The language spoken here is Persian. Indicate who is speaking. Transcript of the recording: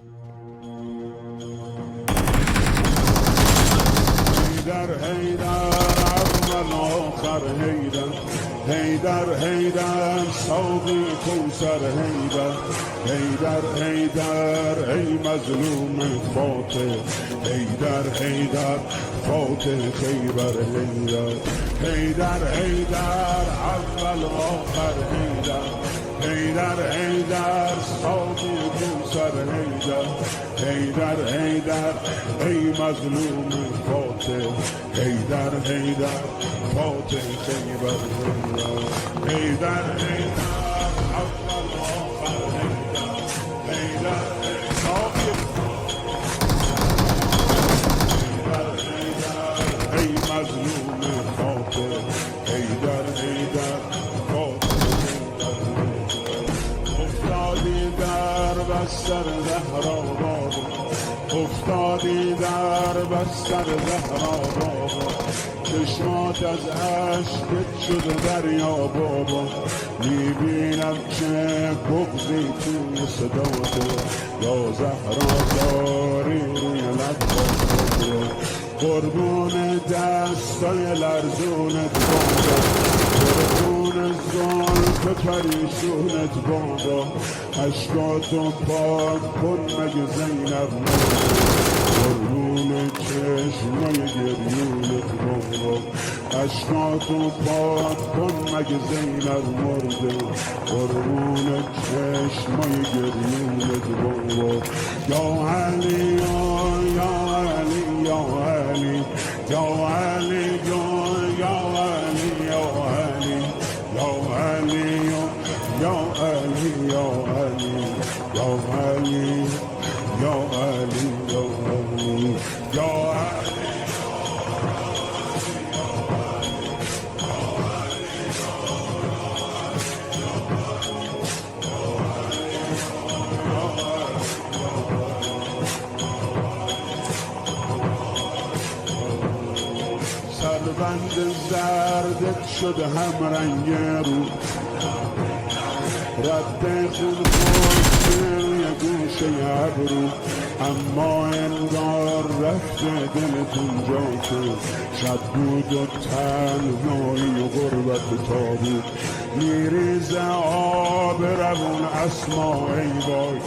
Speaker 1: حیدر حیدر اول آخر حیدر حیدر حیدر ساقی کوثر حیدر حیدر حیدر ای مظلوم فاتح حیدر حیدر فاتح خیبر حیدر حیدر حیدر اول آخر حیدر حیدر حیدر ساقی کوثر حیدر حیدر حیدر ای مظلوم فاتح حیدر حیدر فاتح خیبر حیدر حیدر حیدر اول آخر حیدر حیدر ساقی حیدر حیدر ای مظلوم فاتح حیدر حیدر افتادی در بستر زهرا بابا افتادی در بستر زهرا بابا چشمات از عشقت شده دریا بابا میبینم که بغضی توی صداته یا زهرا داری روی لبات رو قربون دستای لرزونت بابا قربون زلف پریشونت بابا اشکاتو پاک کن مگه زینب قربون چشمای گریونت بابا اشکاتو پاک کن مگه زینب مرده قربون چشمای گریونت بابا یا علی یا علی یا علی یا علی یا علی یا علی یا علی یا علی یا علی یا علی یا علی یا علی سربند زردت شده هم رنگ رو رد خون خوش روی گوشه ابرو اما انگار رفته دلتون جا که شب بود و تنهایی و غربت تابود میریزه آب روون اسما ای وای